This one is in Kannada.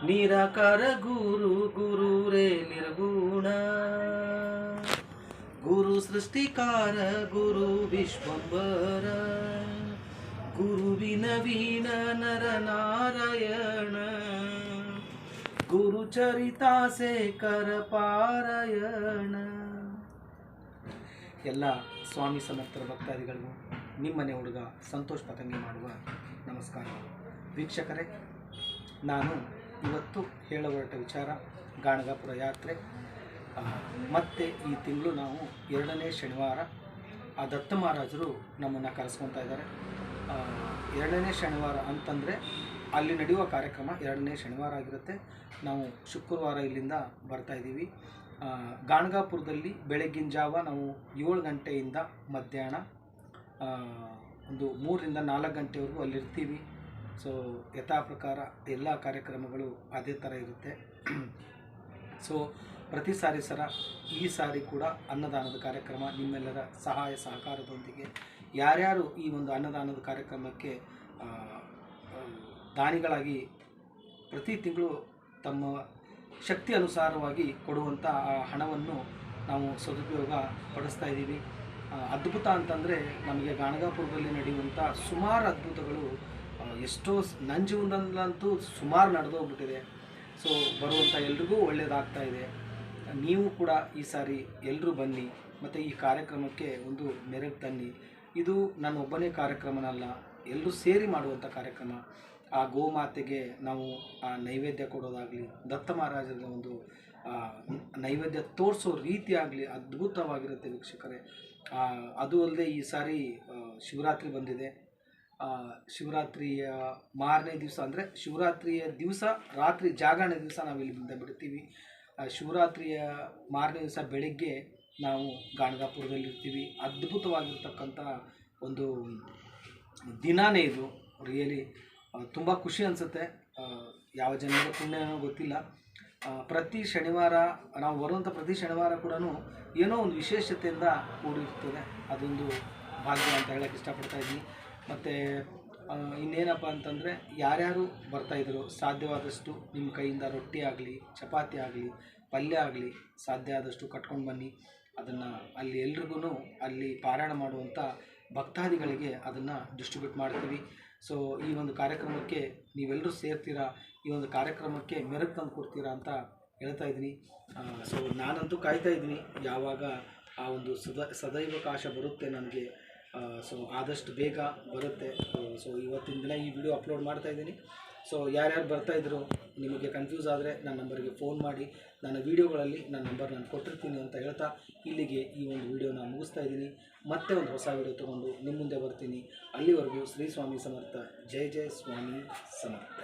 ನಿರಾಕಾರ ಗುರು ಗುರುರೇ ನಿರ್ಗುಣ, ಗುರು ಸೃಷ್ಟಿಕಾರ ಗುರು ವಿಶ್ವಂಬರ, ಗುರುವಿನ ವೀಣ ನರ ನಾರಾಯಣ, ಗುರು ಚರಿತಾಸೇಕರ ಪಾರಾಯಣ. ಎಲ್ಲ ಸ್ವಾಮಿ ಸಮರ್ಥರ ಭಕ್ತಾದಿಗಳಿಗೂ ನಿಮ್ಮನೆ ಹುಡುಗ ಸಂತೋಷ್ ಪತಂಗಿ ಮಾಡುವ ನಮಸ್ಕಾರ. ವೀಕ್ಷಕರೇ, ನಾನು ಇವತ್ತು ಹೇಳ ಹೊರಟ ವಿಚಾರ ಗಾಣಗಾಪುರ ಯಾತ್ರೆ. ಮತ್ತು ಈ ತಿಂಗಳು ನಾವು 2ನೇ ಶನಿವಾರ ಆ ದತ್ತ ಮಹಾರಾಜರು ನಮ್ಮನ್ನು ಕರೆಸ್ಕೊತಾ ಇದ್ದಾರೆ. 2ನೇ ಶನಿವಾರ ಅಂತಂದರೆ ಅಲ್ಲಿ ನಡೆಯುವ ಕಾರ್ಯಕ್ರಮ 2ನೇ ಶನಿವಾರ ಆಗಿರುತ್ತೆ. ನಾವು ಶುಕ್ರವಾರ ಇಲ್ಲಿಂದ ಬರ್ತಾಯಿದ್ದೀವಿ. ಗಾಣಗಾಪುರದಲ್ಲಿ ಬೆಳಗ್ಗಿನ ಜಾವ ನಾವು 7 ಗಂಟೆಯಿಂದ ಮಧ್ಯಾಹ್ನ ಒಂದು 3 ರಿಂದ 4 ಗಂಟೆವರೆಗೂ ಅಲ್ಲಿರ್ತೀವಿ. ಸೊ ಯಥಾ ಪ್ರಕಾರ ಎಲ್ಲ ಕಾರ್ಯಕ್ರಮಗಳು ಅದೇ ಥರ ಇರುತ್ತೆ. ಸೊ ಪ್ರತಿ ಸಾರಿ ಈ ಸಾರಿ ಕೂಡ ಅನ್ನದಾನದ ಕಾರ್ಯಕ್ರಮ ನಿಮ್ಮೆಲ್ಲರ ಸಹಾಯ ಸಹಕಾರದೊಂದಿಗೆ ಯಾರ್ಯಾರು ಈ ಒಂದು ಅನ್ನದಾನದ ಕಾರ್ಯಕ್ರಮಕ್ಕೆ ದಾನಿಗಳಾಗಿ ಪ್ರತಿ ತಿಂಗಳು ತಮ್ಮ ಶಕ್ತಿ ಅನುಸಾರವಾಗಿ ಕೊಡುವಂಥ ಆ ಹಣವನ್ನು ನಾವು ಸದುಪಯೋಗ ಪಡಿಸ್ತಾ ಇದ್ದೀವಿ. ಅದ್ಭುತ ಅಂತಂದರೆ ನಮಗೆ ಗಾಣಗಾಪುರದಲ್ಲಿ ನಡೆಯುವಂಥ ಸುಮಾರು ಅದ್ಭುತಗಳು ಎಷ್ಟೋ ನನ್ನ ಜೀವನದಲ್ಲಂತೂ ಸುಮಾರು ನಡೆದೋಗ್ಬಿಟ್ಟಿದೆ. ಸೊ ಬರುವಂಥ ಎಲ್ರಿಗೂ ಒಳ್ಳೆಯದಾಗ್ತಾ ಇದೆ. ನೀವು ಕೂಡ ಈ ಸಾರಿ ಎಲ್ಲರೂ ಬನ್ನಿ ಮತ್ತು ಈ ಕಾರ್ಯಕ್ರಮಕ್ಕೆ ಒಂದು ಮೆರುಗು ತನ್ನಿ. ಇದು ನನ್ನ ಒಬ್ಬನೇ ಕಾರ್ಯಕ್ರಮನಲ್ಲ, ಎಲ್ಲರೂ ಸೇರಿ ಮಾಡುವಂಥ ಕಾರ್ಯಕ್ರಮ. ಆ ಗೋಮಾತೆಗೆ ನಾವು ಆ ನೈವೇದ್ಯ ಕೊಡೋದಾಗಲಿ, ದತ್ತ ಮಹಾರಾಜರಿಗೆ ಒಂದು ನೈವೇದ್ಯ ತೋರಿಸೋ ರೀತಿ ಆಗಲಿ ಅದ್ಭುತವಾಗಿರುತ್ತೆ ವೀಕ್ಷಕರೇ. ಅದು ಅಲ್ಲದೆ ಈ ಸಾರಿ ಶಿವರಾತ್ರಿ ಬಂದಿದೆ. ಶಿವರಾತ್ರಿಯ ಮಾರನೇ ದಿವಸ ಅಂದರೆ ಶಿವರಾತ್ರಿಯ ದಿವಸ ರಾತ್ರಿ ಜಾಗರಣೆ ದಿವಸ ನಾವು ಇಲ್ಲಿಂದ ಬಿಡ್ತೀವಿ. ಶಿವರಾತ್ರಿಯ ಮಾರನೇ ದಿವಸ ಬೆಳಗ್ಗೆ ನಾವು ಗಾಣಗಾಪುರದಲ್ಲಿರ್ತೀವಿ. ಅದ್ಭುತವಾಗಿರ್ತಕ್ಕಂಥ ಒಂದು ದಿನಾನೇ ಇದು. ರಿಯಲಿ ತುಂಬ ಖುಷಿ ಅನಿಸುತ್ತೆ. ಯಾವ ಜನರಿಗೆ ಪುಣ್ಯನೋ ಗೊತ್ತಿಲ್ಲ. ಪ್ರತಿ ಶನಿವಾರ ನಾವು ಬರುವಂಥ ಪ್ರತಿ ಶನಿವಾರ ಕೂಡ ಏನೋ ಒಂದು ವಿಶೇಷತೆಯಿಂದ ಕೂಡಿರ್ತದೆ. ಅದೊಂದು ಭಾಗ್ಯ ಅಂತ ಹೇಳೋಕ್ಕೆ ಇಷ್ಟಪಡ್ತಾಯಿದ್ದೀನಿ. ಮತ್ತು ಇನ್ನೇನಪ್ಪ ಅಂತಂದರೆ ಯಾರ್ಯಾರು ಬರ್ತಾಯಿದ್ರು ಸಾಧ್ಯವಾದಷ್ಟು ನಿಮ್ಮ ಕೈಯಿಂದ ರೊಟ್ಟಿ ಆಗಲಿ, ಚಪಾತಿ ಆಗಲಿ, ಪಲ್ಯ ಆಗಲಿ ಸಾಧ್ಯ ಆದಷ್ಟು ಕಟ್ಕೊಂಡು ಬನ್ನಿ. ಅದನ್ನು ಅಲ್ಲಿ ಎಲ್ರಿಗೂ ಅಲ್ಲಿ ಪಾರಾಯಣ ಮಾಡುವಂಥ ಭಕ್ತಾದಿಗಳಿಗೆ ಅದನ್ನು ಡಿಸ್ಟ್ರಿಬ್ಯೂಟ್ ಮಾಡ್ತೀವಿ. ಸೊ ಈ ಒಂದು ಕಾರ್ಯಕ್ರಮಕ್ಕೆ ನೀವೆಲ್ಲರೂ ಸೇರ್ತೀರಾ, ಈ ಒಂದು ಕಾರ್ಯಕ್ರಮಕ್ಕೆ ಮೆರುಗು ತಂದು ಕೊಡ್ತೀರಾ ಅಂತ ಹೇಳ್ತಾ ಇದ್ದೀನಿ. ಸೊ ನಾನಂತೂ ಕಾಯ್ತಾ ಇದ್ದೀನಿ ಯಾವಾಗ ಆ ಒಂದು ಸದೈವಕಾಶ ಬರುತ್ತೆ ನನಗೆ. ಸೊ ಆದಷ್ಟು ಬೇಗ ಬರುತ್ತೆ. ಸೊ ಇವತ್ತಿನ ದಿನ ಈ ವಿಡಿಯೋ ಅಪ್ಲೋಡ್ ಮಾಡ್ತಾಯಿದ್ದೀನಿ. ಸೊ ಯಾರ್ಯಾರು ಬರ್ತಾಯಿದ್ರು ನಿಮಗೆ ಕನ್ಫ್ಯೂಸ್ ಆದರೆ ನನ್ನ ನಂಬರ್ಗೆ ಫೋನ್ ಮಾಡಿ. ನನ್ನ ವೀಡಿಯೋಗಳಲ್ಲಿ ನನ್ನ ನಂಬರ್ ನಾನು ಕೊಟ್ಟಿರ್ತೀನಿ ಅಂತ ಹೇಳ್ತಾ ಇಲ್ಲಿಗೆ ಈ ಒಂದು ವಿಡಿಯೋನ ಮುಗಿಸ್ತಾ ಇದ್ದೀನಿ. ಮತ್ತೆ ಒಂದು ಹೊಸ ವಿಡಿಯೋ ತೊಗೊಂಡು ನಿಮ್ಮ ಮುಂದೆ ಬರ್ತೀನಿ. ಅಲ್ಲಿವರೆಗೂ ಶ್ರೀ ಸ್ವಾಮಿ ಸಮರ್ಥ. ಜೈ ಜೈ ಸ್ವಾಮಿ ಸಮರ್ಥ.